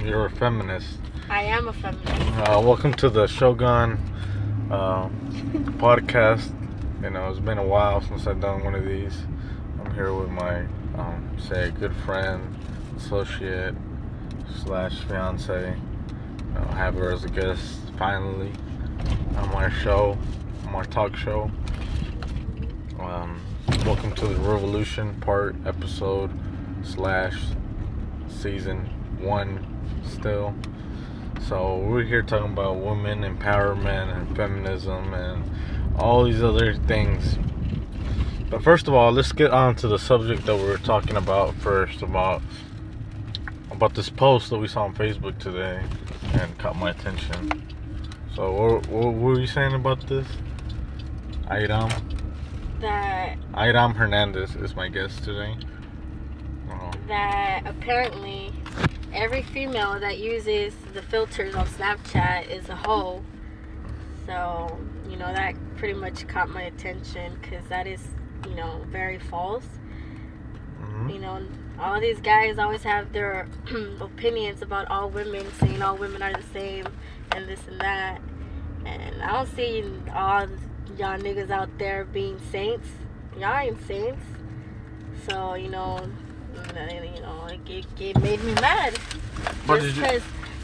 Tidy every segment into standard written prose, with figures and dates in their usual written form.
You're a feminist. I am a feminist. Welcome to the Shogun podcast. It's been a while since I've done one of these. I'm here with my, good friend, associate / fiance. Have her as a guest finally on my show, on my talk show. Welcome to the Revolution episode / season 1 still. So we're here talking about women empowerment and feminism and all these other things. But first of all, let's get on to the subject that we were talking about first, about this post that we saw on Facebook today and caught my attention. So what were you saying about this? Iram Hernandez is my guest today. That apparently every female that uses the filters on Snapchat is a hoe. So, that pretty much caught my attention because that is, very false. Mm-hmm. All these guys always have their opinions about all women, saying all women are the same and this and that. And I don't see all y'all niggas out there being saints. Y'all ain't saints. So, it made me mad.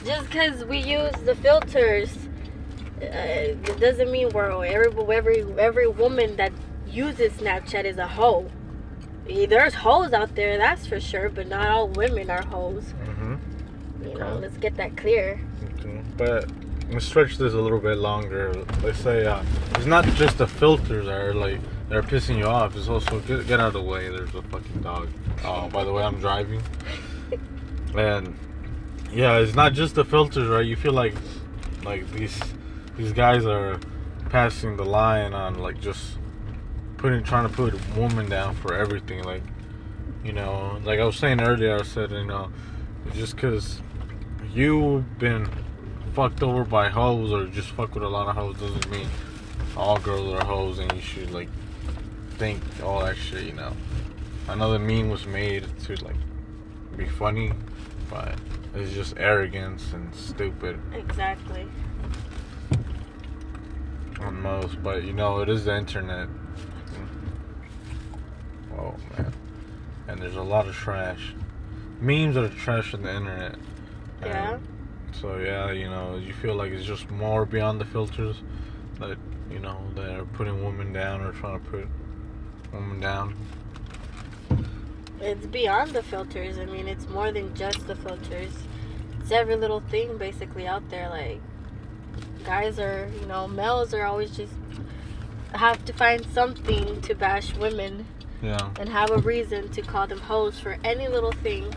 Just because we use the filters, it doesn't mean every woman that uses Snapchat is a hoe. There's hoes out there, that's for sure, but not all women are hoes. Mm-hmm. Let's get that clear. Okay. But let's stretch this a little bit longer. Let's say it's not just the filters that are pissing you off. It's also get out of the way. There's a fucking dog. Oh, by the way, I'm driving. And yeah, it's not just the filters, right? You feel like these guys are passing the line on just trying to put women down for everything. Like I was saying earlier, I said, just because you've been fucked over by hoes or just fuck with a lot of hoes doesn't mean all girls are hoes and you should think all that shit. Another meme was made to be funny, but it's just arrogance and stupid. Exactly. On most, but it is the internet. Oh man, and there's a lot of trash. Memes are trash on the internet. Yeah. So yeah, you feel like it's just more beyond the filters that that are putting women down or trying to put women down. It's beyond the filters. I mean, it's more than just the filters. It's every little thing basically out there. Like, guys are, males are always just have to find something to bash women. Yeah. And have a reason to call them hoes for any little thing.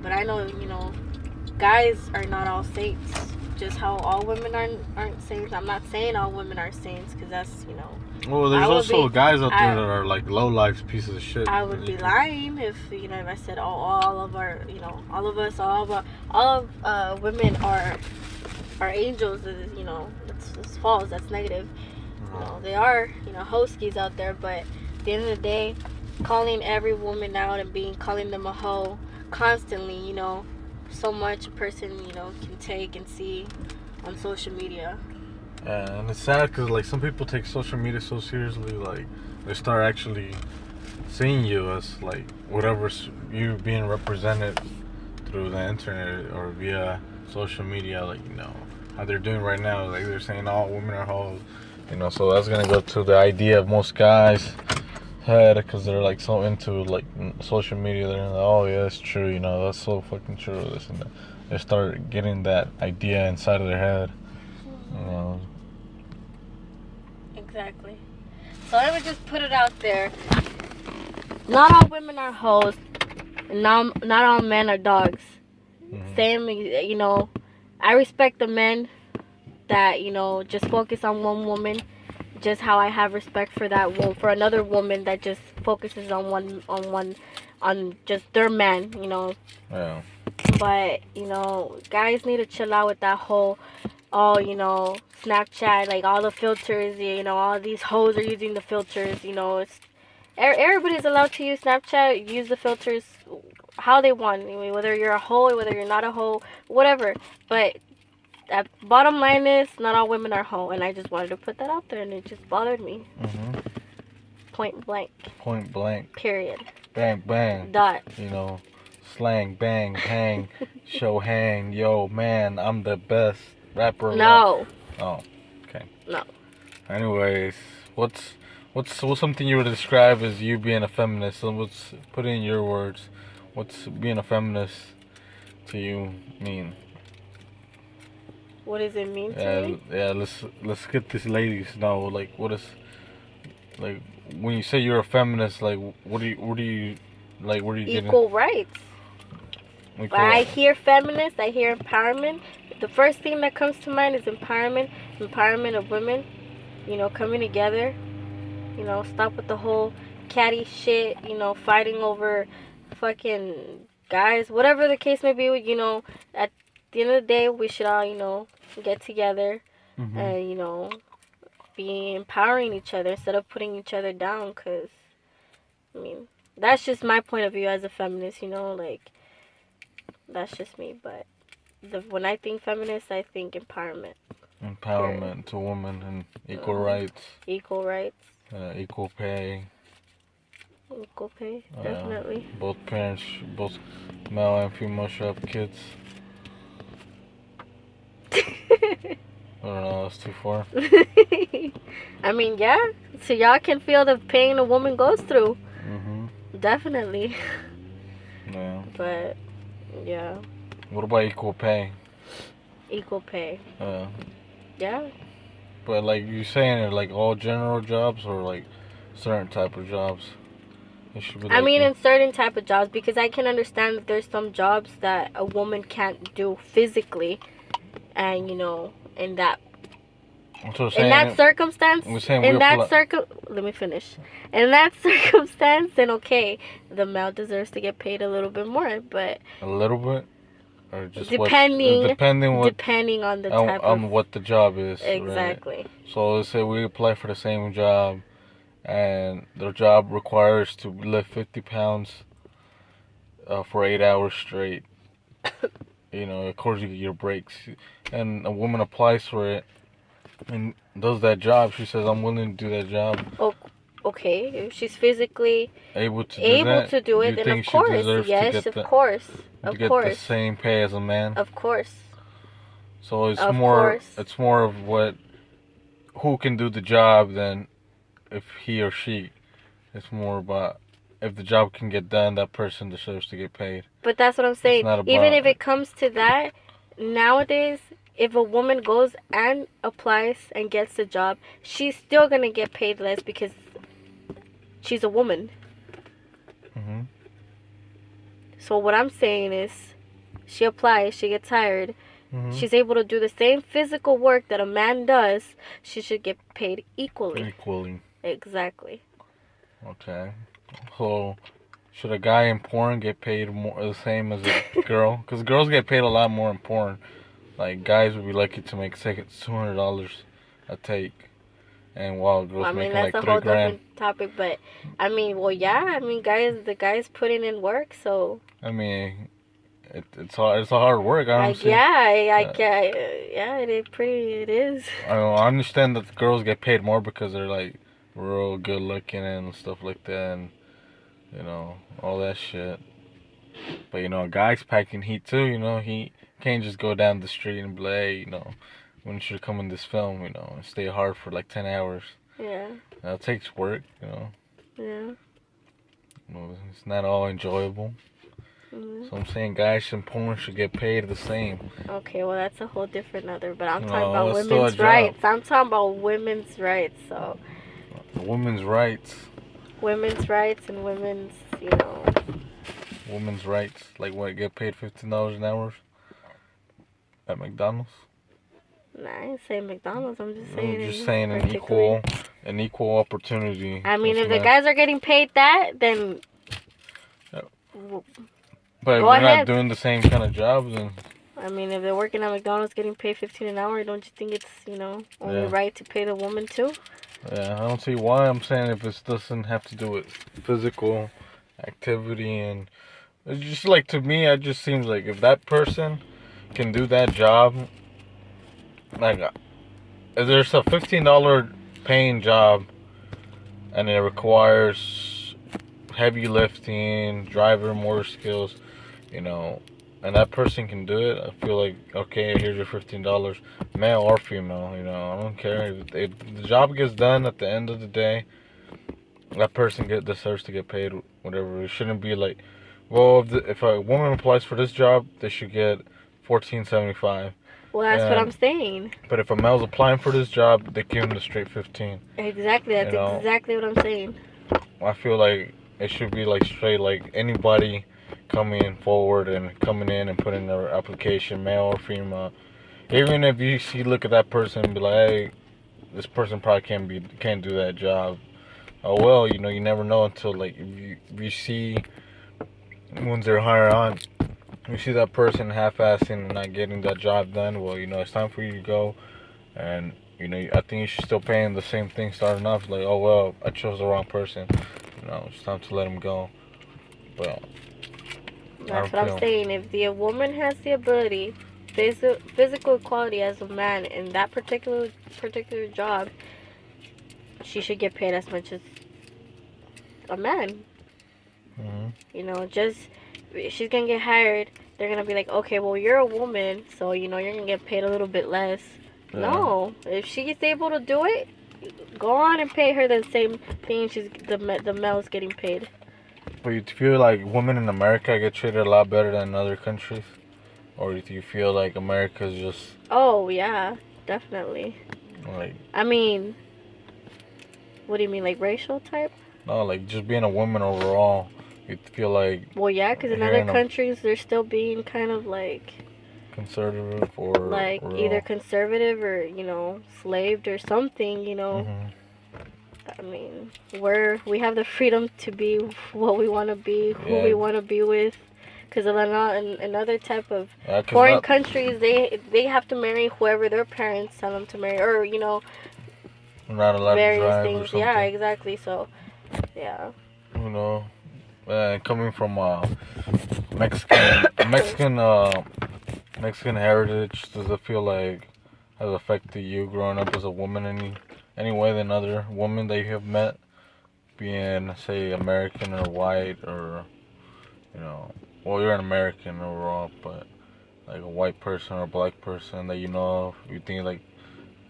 But I know, guys are not all saints. Just how all women aren't saints. I'm not saying all women are saints because that's, Well, there's also guys out there that are low life pieces of shit. I would be lying if I said all of our all of us all of women are angels. It's false. That's negative. They are hoskies out there, but at the end of the day, calling every woman out and calling them a hoe constantly, so much a person can take and see on social media. Yeah, and it's sad because some people take social media so seriously, they start actually seeing you as whatever's you being represented through the internet or via social media, how they're doing right now. They're saying all women are hoes, so that's gonna go to the idea of most guys head because they're so into social media. They're oh yeah, it's true, that's so fucking true, this and that. They start getting that idea inside of their head. Exactly. So let me just put it out there. Not all women are hoes. And not all men are dogs. Mm-hmm. Same, I respect the men that, just focus on one woman. Just how I have respect for for another woman that just focuses on just their man, Yeah. But, guys need to chill out with that whole Snapchat, all the filters, all these hoes are using the filters, it's everybody's allowed to use Snapchat, use the filters how they want. Anyway, whether you're a hoe, whether you're not a hoe, whatever. But bottom line is, not all women are hoe, and I just wanted to put that out there, and it just bothered me. Mm-hmm. Point blank. Point blank. Period. Bang bang. Dot. You know, slang bang hang, show hang. Yo man, I'm the best rapper. No. Oh, okay. No. Anyways, what's something you would describe as you being a feminist? So let's put it in your words. What's being a feminist to you mean? What does it mean to me? Yeah. Let's get these ladies know. Like, what is, like, when you say you're a feminist? Like, what do you like? What are you getting? Equal rights. When I hear feminist, I hear empowerment. The first thing that comes to mind is empowerment. Empowerment of women. You know, coming together. You know, stop with the whole catty shit. You know, fighting over fucking guys. Whatever the case may be. You know, at the end of the day, we should all, you know, get together and, you know, be empowering each other instead of putting each other down. Because, I mean, that's just my point of view as a feminist, you know, like, that's just me. But when I think feminist, I think empowerment. Empowerment to women and equal rights. Equal rights. Equal pay. Equal pay, definitely. Both parents, both male and female should have kids. I don't know, that's too far. I mean, yeah. So y'all can feel the pain a woman goes through. Definitely. Yeah. But, yeah. What about equal pay? Equal pay. Yeah. But, like, you saying it, like, all general jobs or, like, certain type of jobs? It should be like, I mean, in certain type of jobs, because I can understand that there's some jobs that a woman can't do physically. And, you know, in that circumstance, let me finish. In that circumstance, then okay, the male deserves to get paid a little bit more, but a little bit, or just depending on the type on what the job is. Exactly. Right? So let's say we apply for the same job, and the job requires to lift 50 pounds for 8 hours straight. You know, of course you get your breaks, and a woman applies for it and does that job. She says, "I'm willing to do that job." Oh, okay. If she's physically able to do it, then of course, yes, of course, to get the same pay as a man. Of course. So it's more of who can do the job than if he or she. It's more about if the job can get done, that person deserves to get paid. But that's what I'm saying. Even if it comes to that, nowadays, if a woman goes and applies and gets the job, she's still going to get paid less because she's a woman. So what I'm saying is, she applies, she gets hired, she's able to do the same physical work that a man does, she should get paid equally. Exactly. Okay. So, should a guy in porn get paid more the same as a girl? Because girls get paid a lot more in porn. Like, guys would be lucky to make $200 a take. And while girls making like $3,000. That's a whole different topic, but I mean, well, yeah, I mean, the guys putting in work, so. I mean, it's a hard work, honestly. It is. I understand that the girls get paid more because they're like real good looking and stuff like that, and you know, all that shit. But you know, a guy's packing heat too. You know, he can't just go down the street and be like, hey, you know, when you should come in this film, you know, and stay hard for like 10 hours. Yeah. It takes work, you know. Yeah. Well, it's not all enjoyable. So I'm saying guys in porn should get paid the same. Okay, well that's a whole different other. But I'm talking about women's rights. I'm talking about women's rights. So. Women's rights. Women's rights and women's, you know. Women's rights, like what? Get paid $15 an hour at McDonald's? Nah, I ain't saying McDonald's. I'm just saying. I'm just saying an equal opportunity. I mean, if the guys are getting paid that, then. But if they're not doing the same kind of jobs, then. I mean, if they're working at McDonald's getting paid $15 an hour, don't you think it's, you know, only right to pay the woman too? Yeah, I don't see why. I'm saying if it doesn't have to do with physical activity and It's just like, to me, it just seems like if that person can do that job, like, if there's a $15 paying job and it requires heavy lifting, driver motor skills, you know, and that person can do it, I feel like, okay, here's your $15, male or female, you know, I don't care. If the job gets done at the end of the day, that person deserves to get paid whatever. It shouldn't be like, well, if a woman applies for this job, they should get $14.75. Well, that's what I'm saying. But if a male's applying for this job, they give him the straight 15. Exactly, that's exactly what I'm saying. I feel like it should be like straight, like anybody coming forward and coming in and putting their application, male or female. Even if you look at that person and be like, hey, this person probably can't do that job. Oh well, you know, you never know until like if you see once they're hired on, you see that person half-assing and not getting that job done. Well, you know, it's time for you to go, and you know, I think you should still pay him the same thing starting off. Like, oh well, I chose the wrong person. You know, it's time to let him go. But that's what I'm saying. If the woman has the ability, physical equality as a man in that particular job, she should get paid as much as a man. Mm-hmm. You know, just she's gonna get hired. They're gonna be like, okay, well, you're a woman, so you know you're gonna get paid a little bit less. Yeah. No, if she's able to do it, go on and pay her the same thing the male's getting paid. But you feel like women in America get treated a lot better than other countries, or do you feel like America's just? Oh yeah, definitely. Like. I mean, what do you mean, like racial type? No, like just being a woman overall. You feel like. Well, yeah, because in other countries they're still being kind of like. Conservative or. Like either conservative or, you know, slaved or something, you know. Mm-hmm. I mean, we have the freedom to be what we want to be, who we want to be with. Because in other type of foreign countries, they have to marry whoever their parents tell them to marry, or you know, not allowed various to drive things. or something. Yeah, exactly. So, yeah. You know, coming from Mexican heritage, does it feel like has affected you growing up as a woman any way than other women that you have met, being say American or white, or you know, well, you're an American overall, but like a white person or a black person that you know of, you think like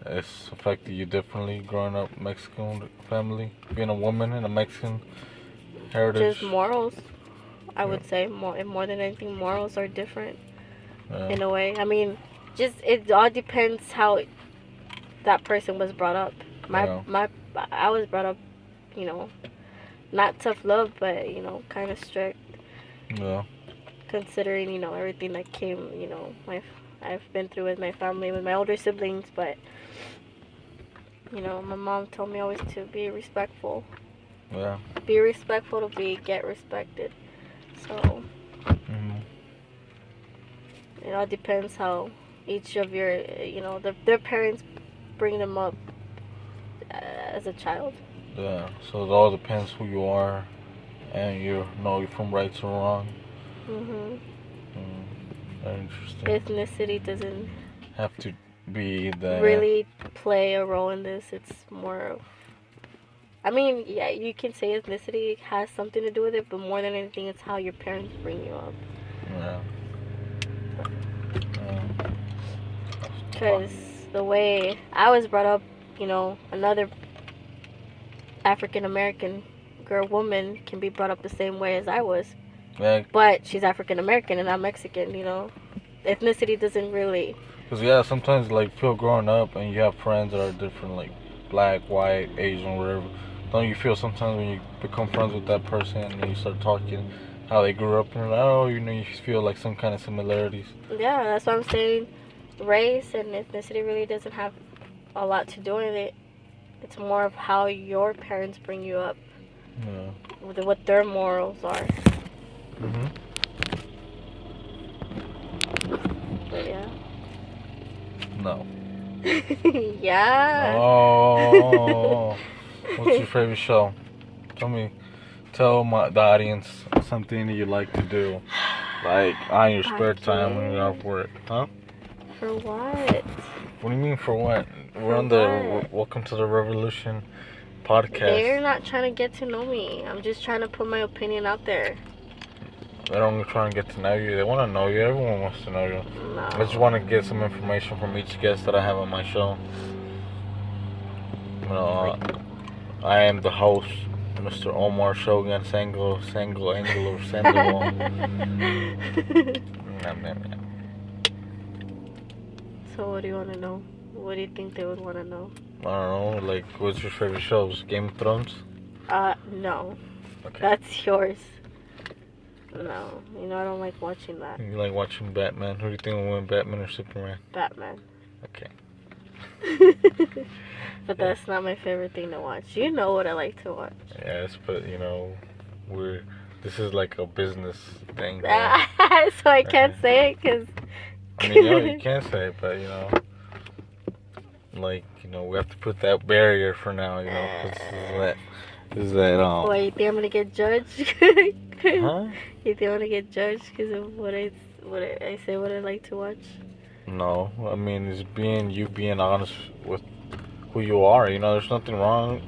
it's affected you differently growing up Mexican family, being a woman in a Mexican heritage? Just morals, I would say more than anything, morals are different in a way. I mean, just it all depends how that person was brought up. I was brought up, you know, not tough love, but you know, kind of strict. Yeah. Considering, you know, everything that came, you know, I've been through with my family, with my older siblings, but you know, my mom told me always to be respectful. Yeah. Be respectful to get respected. So it all depends how each of your, you know, their parents bring them up as a child. Yeah. So it all depends who you are, and you know from right to wrong. Very interesting. Ethnicity doesn't have to be the really play a role in this. It's more of, I mean, yeah, you can say ethnicity has something to do with it, but more than anything, it's how your parents bring you up. Yeah. Because the way I was brought up, you know, another African American woman can be brought up the same way as I was. Yeah. But she's African American and I'm Mexican, you know. Ethnicity doesn't really. Because, yeah, sometimes, like, feel growing up and you have friends that are different, like, black, white, Asian, whatever. Don't you feel sometimes when you become friends with that person and you start talking how they grew up and you're like, oh, you know, you feel like some kind of similarities? Yeah, that's what I'm saying. Race and ethnicity really doesn't have a lot to do with it. It's more of how your parents bring you up. Yeah. What their morals are. But yeah. No. Yeah. Oh. What's your favorite show? Tell the audience something you like to do, like on your spare time when you're Podcast. off work, huh? For what? What do you mean for what? We're For on the Welcome to the Revolution podcast. They're not trying to get to know me. I'm just trying to put my opinion out there. They don't try to get to know you. They want to know you. Everyone wants to know you. No. I just want to get some information from each guest that I have on my show. You know, I am the host, Mr. Omar Shogun Sango Anglo Sandoval. So what do you want to know? What do you think they would want to know? I don't know. Like, what's your favorite shows? Game of Thrones? No. Okay. That's yours. No, I don't like watching that. You like watching Batman? Who do you think will win, Batman or Superman? Batman. Okay. But that's not my favorite thing to watch. You know what I like to watch. Yes, but this is like a business thing. So I can't say it because. I mean, you can't say it, but we have to put that barrier for now, because this is that. Wait, you think I'm gonna get judged? Huh? You think I'm gonna get judged because of what I say what I like to watch? No, I mean it's being honest with who you are. There's nothing wrong.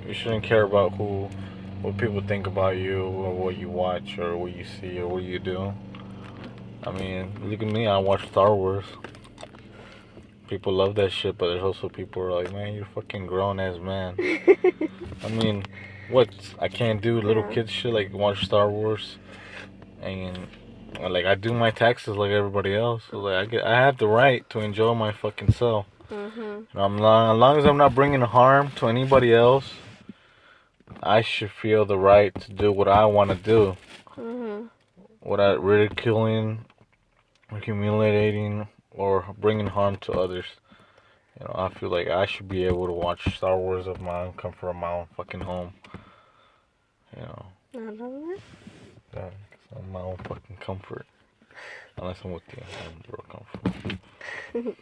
You shouldn't care about what people think about you or what you watch or what you see or what you do. I mean, look at me. I watch Star Wars. People love that shit, but there's also people who are like, man, you're a fucking grown ass man. I mean, what? I can't do little kid shit like watch Star Wars, and like I do my taxes like everybody else. So like I have the right to enjoy my fucking self. Mhm. As long as I'm not bringing harm to anybody else, I should feel the right to do what I want to do. Mhm. Without ridiculing, or humiliating, or bringing harm to others. I feel like I should be able to watch Star Wars of my own comfort of my own fucking home. I don't know. Yeah, of my own fucking comfort. Unless I'm with you, I'm real comfortable.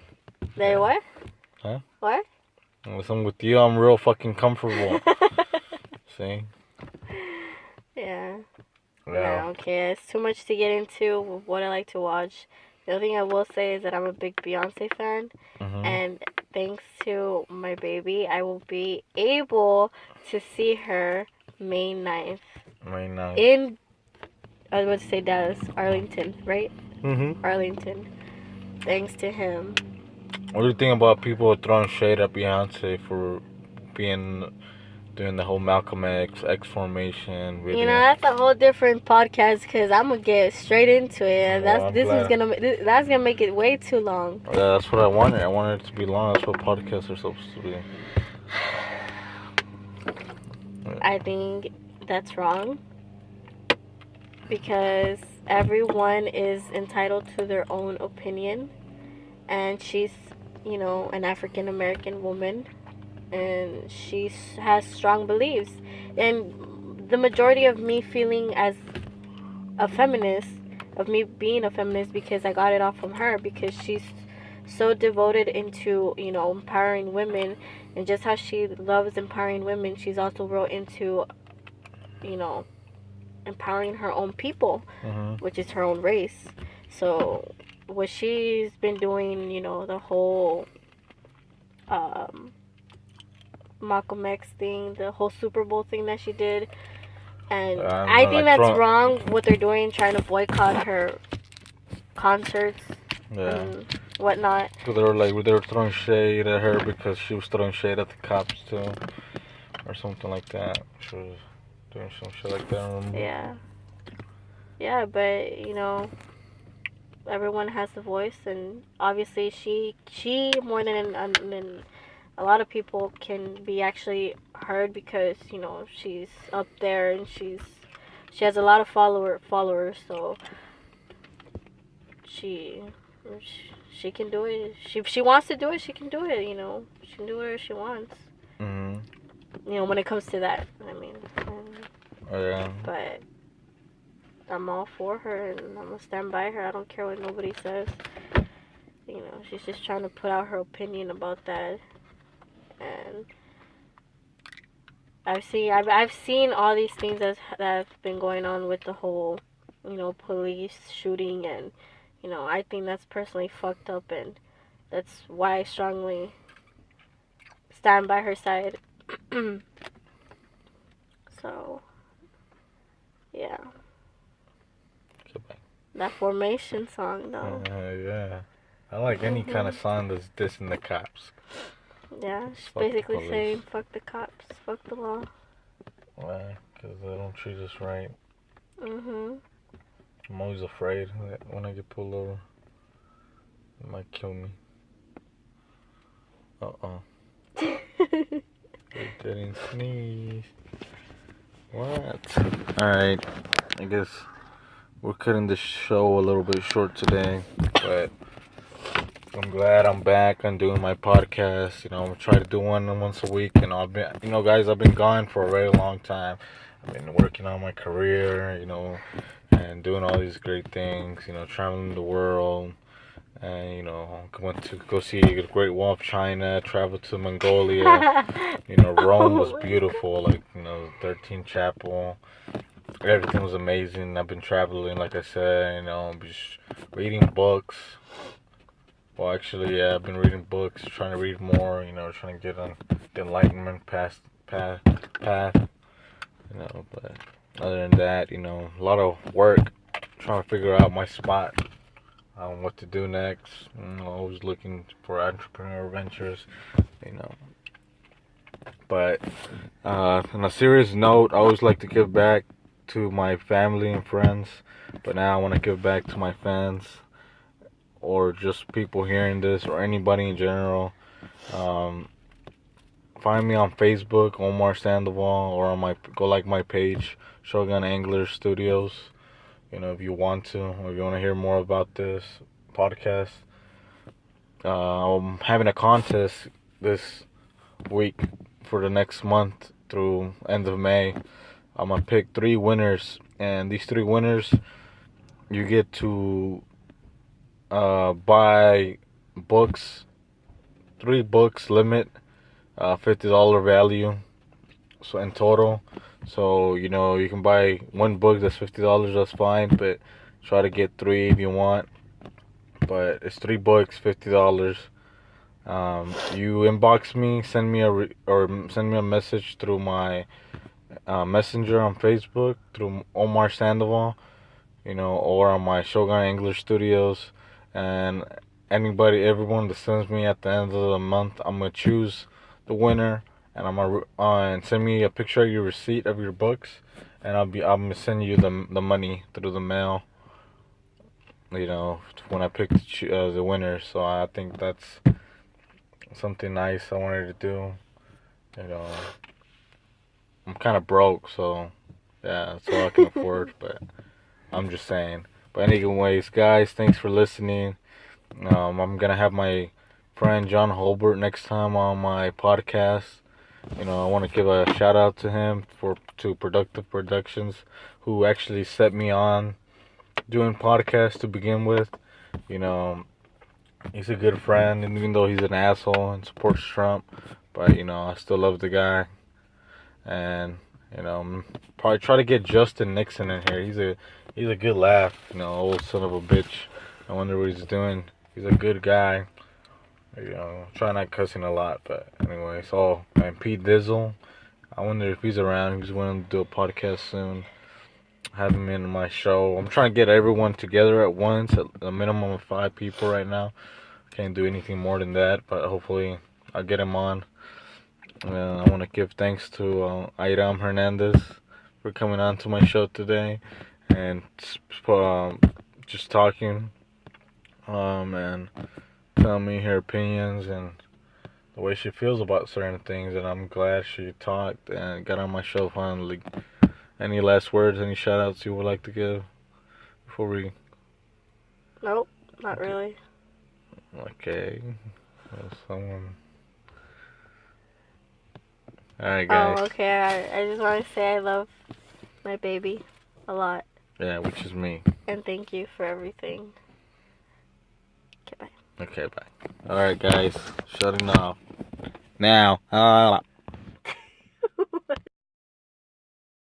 They what? Huh? What? Unless I'm with you, I'm real fucking comfortable. See? Yeah. Yeah. No, okay. It's too much to get into with what I like to watch. The only thing I will say is that I'm a big Beyonce fan. And thanks to my baby, I will be able to see her May 9th. May 9th. In, I was about to say Dallas, Arlington, right? Mm-hmm. Arlington. Thanks to him. What do you think about people throwing shade at Beyonce for doing the whole Malcolm X formation video? That's a whole different podcast because I'm gonna get straight into it, and that's gonna make it way too long. Yeah, that's what I wanted. I wanted it to be long. That's what podcasts are supposed to be. I think that's wrong because everyone is entitled to their own opinion, and she's, an African American woman, and she has strong beliefs. And the majority of me feeling as a feminist, of me being a feminist, because I got it off from her, because she's so devoted into, empowering women, and just how she loves empowering women, she's also real into, empowering her own people, which is her own race. So what she's been doing, the whole Malcolm X thing, the whole Super Bowl thing that she did, and I think that's wrong what they're doing, trying to boycott her concerts and whatnot. So they were throwing shade at her because she was throwing shade at the cops too, or something like that. She was doing some shit like that. Remember? Yeah, but everyone has a voice, and obviously she more than a lot of people can be actually heard because she's up there and she has a lot of followers, so she can do it. She wants to do it, she can do it. She can do whatever she wants. When it comes to that, I mean. But I'm all for her, and I'm gonna stand by her. I don't care what nobody says. She's just trying to put out her opinion about that. And I've seen all these things that have been going on with the whole, police shooting, and, I think that's personally fucked up, and that's why I strongly stand by her side. So, yeah. That Formation song, though. Yeah. I like any kind of song that's dissing the cops. Yeah, she's basically saying, fuck the cops, fuck the law. Why? Because they don't treat us right. I'm always afraid that when I get pulled over, it might kill me. They didn't sneeze. What? Alright, I guess we're cutting the show a little bit short today, but I'm glad I'm back and doing my podcast. I try to do one once a week, and guys, I've been gone for a very long time. I've been working on my career, and doing all these great things, traveling the world, and, went to go see the Great Wall of China, traveled to Mongolia, Rome was beautiful, like, 13th Chapel. Everything was amazing. I've been traveling, like I said, just reading books. Well, actually, yeah, I've been reading books, trying to read more, trying to get on the enlightenment path. But other than that, a lot of work, trying to figure out my spot, what to do next. Always looking for entrepreneur ventures, But on a serious note, I always like to give back to my family and friends, but now I want to give back to my fans, or just people hearing this, or anybody in general. Find me on Facebook, Omar Sandoval, or go like my page, Shogun Angler Studios. If you want to, or if you want to hear more about this podcast. I'm having a contest this week for the next month through end of May. I'm gonna pick 3 winners, and these 3 winners, you get to buy books, 3 books limit, $50 value, so in total. So you can buy 1 book that's $50, that's fine, but try to get 3 if you want. But it's 3 books, $50. You inbox me, send me a message through my messenger on Facebook through Omar Sandoval, or on my Shogun Angler Studios, and everyone that sends me at the end of the month, I'm gonna choose the winner, and I'm gonna and send me a picture of your receipt of your books, and I'm gonna send you the money through the mail. When I pick the winner, so I think that's something nice I wanted to do. I'm kind of broke, so yeah, that's all I can afford. But I'm just saying. But anyways, guys, thanks for listening. I'm gonna have my friend John Holbert next time on my podcast. I want to give a shout out to him to Productive Productions, who actually set me on doing podcasts to begin with. He's a good friend, and even though he's an asshole and supports Trump, but I still love the guy. And probably try to get Justin Nixon in here. He's a good laugh, old son of a bitch. I wonder what he's doing. He's a good guy. Try not cussing a lot, but anyway, and Pete Dizzle. I wonder if he's around. He's willing to do a podcast soon. Have him in my show. I'm trying to get everyone together at once, at a minimum of 5 people right now. Can't do anything more than that, but hopefully I'll get him on. I want to give thanks to Iram Hernandez for coming on to my show today and just talking and telling me her opinions and the way she feels about certain things, and I'm glad she talked and got on my show finally. Any last words, any shout outs you would like to give before we... Nope, not really. Okay. Alright, guys. Oh, okay. I just want to say I love my baby a lot. Yeah, which is me. And thank you for everything. Okay, bye. Okay, bye. Alright, guys. Shutting off. Now.